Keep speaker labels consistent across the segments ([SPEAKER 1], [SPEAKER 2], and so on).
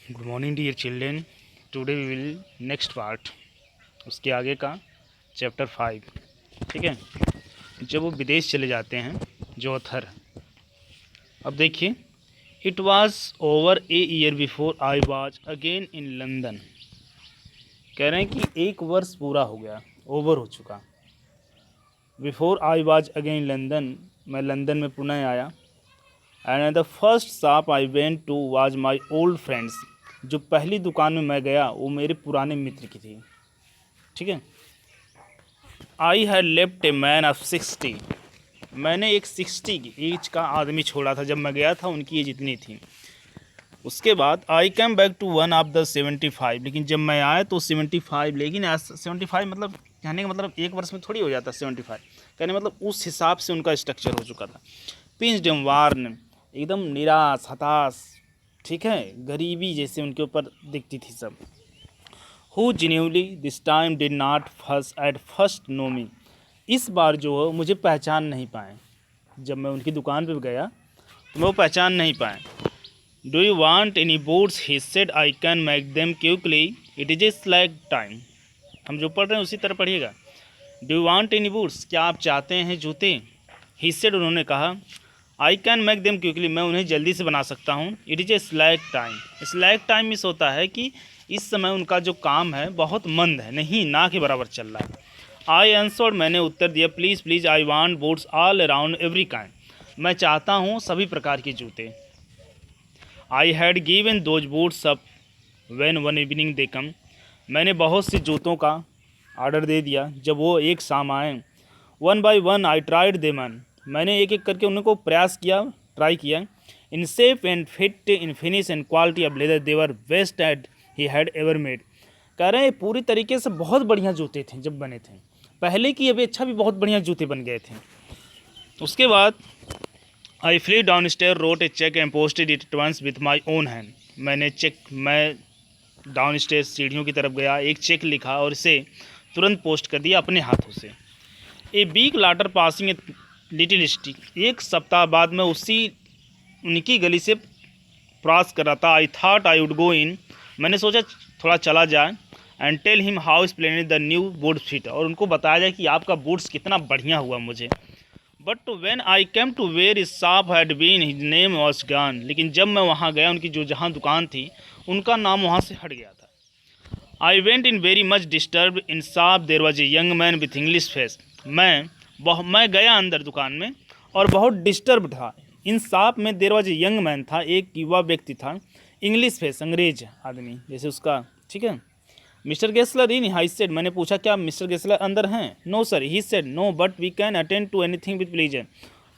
[SPEAKER 1] Good morning dear children. Today we will next part, उसके आगे का चैप्टर 5। ठीक है, जब वो विदेश चले जाते हैं जो ऑथर। अब देखिए, it was over a year before I was again in London. कह रहे हैं कि 1 वर्ष पूरा हो गया, ओवर हो चुका। Before I was again in London, मैं लंदन में पुनः आया। And the first shop I went to was my old friends. जो पहली दुकान में मैं गया वो मेरे पुराने मित्र की थी। ठीक है। I had left a man of 60। मैंने एक 60 की एज का आदमी छोड़ा था। जब मैं गया था उनकी एज इतनी थी। उसके बाद I came back to one of the 75। लेकिन जब मैं आया तो 75, लेकिन 75 मतलब कहने का मतलब 1 वर्ष में थोड़ी हो जाता 75। कहने मतलब उस हिसाब से उनका स्ट्रक्चर हो चुका था। पिंच्ड एंड वार्न, एकदम निराश हताश। ठीक है, गरीबी जैसे उनके ऊपर दिखती थी सब। Who genuinely this time did not first at first know me. इस बार जो है मुझे पहचान नहीं पाए। जब मैं उनकी दुकान पे गया तो मैं वो पहचान नहीं पाए। Do you want any boots, he said, I can make them quickly, it is a slag time. हम जो पढ़ रहे हैं उसी तरह पढ़िएगा। Do you want any boots, क्या आप चाहते हैं जूते। ही सेड, उन्होंने कहा, I can make them quickly, मैं उन्हें जल्दी से बना सकता हूँ। It is a slag time. Slag time miss होता है कि इस समय उनका जो काम है बहुत मंद है, नहीं ना के बराबर चल रहा है। आई आंसर्ड, मैंने उत्तर दिया, please please, I want boots all around every kind, मैं चाहता हूँ सभी प्रकार के जूते। I had given those boots up when one evening they came, मैंने बहुत से जूतों का ऑर्डर दे दिया जब वो एक शाम आए। One by one I tried them on, मैंने एक एक करके उनको प्रयास किया, ट्राई किया। In shape and fit, in finish and quality of leather, they were best at he had ever made. कह रहे हैं पूरी तरीके से बहुत बढ़िया जूते थे जब बने थे। पहले की अपेक्षा भी बहुत बढ़िया जूते बन गए थे। उसके बाद I flee down stair, wrote a cheque and posted it at with my own hand. मैं डाउन स्टेयर सीढ़ियों की तरफ गया, एक चेक लिखा और इसे तुरंत पोस्ट कर दिया अपने हाथों से। A week later passing a little stick, एक सप्ताह बाद मैं उनकी गली से क्रॉस कर रहा था। I thought I would go इन, मैंने सोचा थोड़ा चला जाए। And tell him how splendid the new boot fit, और उनको बताया जाए कि आपका बूट्स कितना बढ़िया हुआ मुझे। But when I came to where is shop had been, his name was gone. लेकिन जब मैं वहाँ गया, उनकी जो जहाँ दुकान थी उनका नाम वहाँ से हट गया था। I went in very much disturb, in shop there was a young man with English face. मैं गया अंदर दुकान में और बहुत डिस्टर्ब था। इन शॉप में there was a young man था, एक युवा व्यक्ति था, इंग्लिश फेस, अंग्रेज आदमी जैसे उसका। ठीक है। Mister Gessler in, I said, मैंने पूछा क्या मिस्टर गेस्लर अंदर हैं। No sir, he said, no but we can attend to anything with pleasure.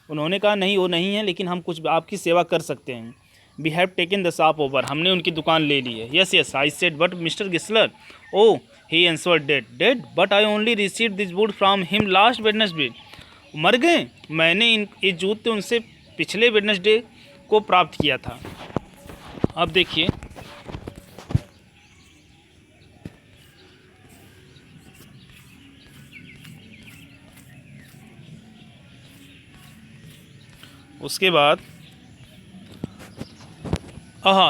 [SPEAKER 1] उन्होंने कहा नहीं वो नहीं है, लेकिन हम कुछ आपकी सेवा कर सकते हैं। We have taken the shop over, हमने उनकी दुकान ले ली है। Yes yes, I said, but mister Gessler, oh he answered, dead, but I only received this wood from him last Wednesday. मर गए, मैंने ये जूते उनसे पिछले वेडनेसडे को प्राप्त किया था। अब देखिए, उसके बाद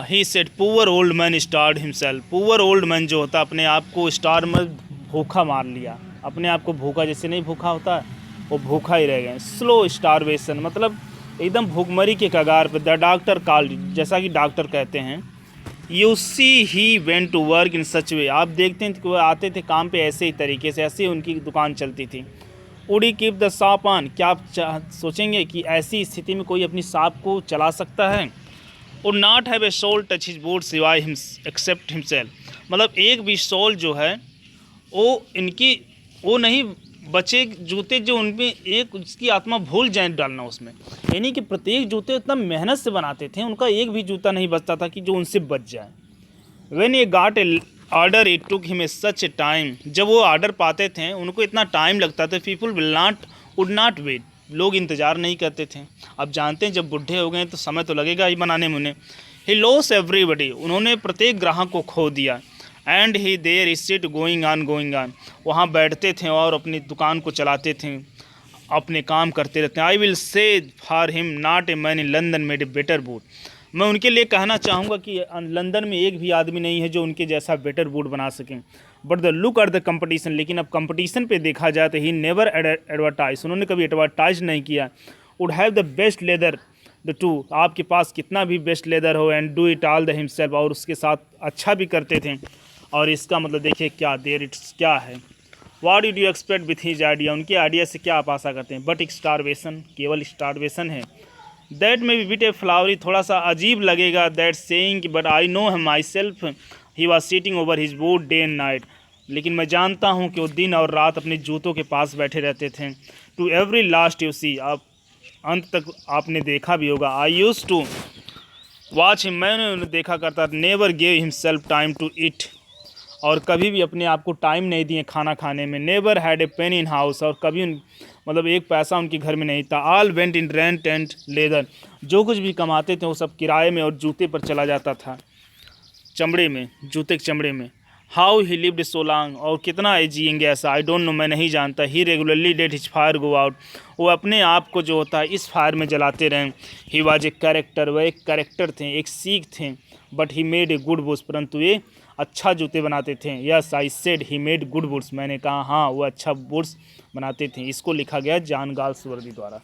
[SPEAKER 1] ही said, poor old man starved himself. Poor old man जो होता अपने आप को स्टार में भूखा मार लिया, अपने आप को भूखा, जैसे नहीं भूखा होता वो भूखा ही रह गए। स्लो स्टारवेशन मतलब एकदम भूखमरी के कगार पे। द डॉक्टर कॉल्ड, जैसा कि डॉक्टर कहते हैं। You see he went to work in such way, आप देखते हैं कि वो आते थे काम पे ऐसे ही तरीके से, ऐसे ही उनकी दुकान चलती थी। Would he keep the shop on, क्या आप सोचेंगे कि ऐसी स्थिति में कोई अपनी शॉप को चला सकता है। Would not have a soul touch his boot सिवाय हिम एक्सेप्ट हिमसेल्फ, मतलब एक भी सोल जो है वो नहीं बचे जूते जो उनमें एक उसकी आत्मा भूल जाए डालना उसमें। यानी कि प्रत्येक जूते इतना मेहनत से बनाते थे, उनका एक भी जूता नहीं बचता था कि जो उनसे बच जाए। व्हेन ये got a order it took him a such a time, जब वो ऑर्डर पाते थे उनको इतना टाइम लगता था। पीपल वुड नॉट वेट, लोग इंतज़ार नहीं करते थे। अब जानते हैं जब बुढ़े हो गए तो समय तो लगेगा ही बनाने में उन्हें। ही लॉस एवरीबडी, उन्होंने प्रत्येक ग्राहक को खो दिया। And he there is sit going on, वहाँ बैठते थे और अपनी दुकान को चलाते थे, अपने काम करते रहते हैं। I will say for him not a man in London made a better boot, मैं उनके लिए कहना चाहूँगा कि लंदन में एक भी आदमी नहीं है जो उनके जैसा बेटर बूट बना सकें, but the look at the competition. लेकिन अब कंपटीशन पे देखा जाए तो ही नेवर एडवर्टाइज, उन्होंने कभी एडवर्टाइज नहीं किया। Would have the best leather the two, आपके पास कितना भी बेस्ट लेदर हो, and do it all the himself, और उसके साथ अच्छा भी करते थे। और इसका मतलब देखिए क्या देर इट्स क्या है, what did you expect with his idea, उनके आइडिया से क्या आप आशा करते हैं, बट एक स्टारवेशन, केवल स्टारवेशन है। दैट में भी बिट ए फ्लावरी, थोड़ा सा अजीब लगेगा that saying, but I know him my self, he was sitting over his boat day and night, लेकिन मैं जानता हूँ कि वो दिन और रात अपने जूतों के पास बैठे रहते थे। To every last you see, आप अंत तक आपने देखा भी होगा। I use to watch him, मैंने उन्हें देखा करता, never gave himself time to eat, और कभी भी अपने आप को टाइम नहीं दिए खाना खाने में। Never had a pain in house, और कभी मतलब एक पैसा उनके घर में नहीं था। All went in rent and leather, जो कुछ भी कमाते थे वो सब किराए में और जूते पर चला जाता था, चमड़े में, जूते के चमड़े में। How he lived so long, और कितना जिएंगे ऐसा, आई डोंट नो, मैं नहीं जानता। He regularly let his fire go out, वो अपने आप को जो होता है इस फायर में जलाते रहें। ही वाज ए कैरेक्टर, वह एक कैरेक्टर थे, एक सीख थे। But he made a good boots, परंतु ये अच्छा जूते बनाते थे। Yes I said he made good boots, मैंने कहा हाँ वो अच्छा बूट्स बनाते थे। इसको लिखा गया जॉन गाल्सवर्दी द्वारा।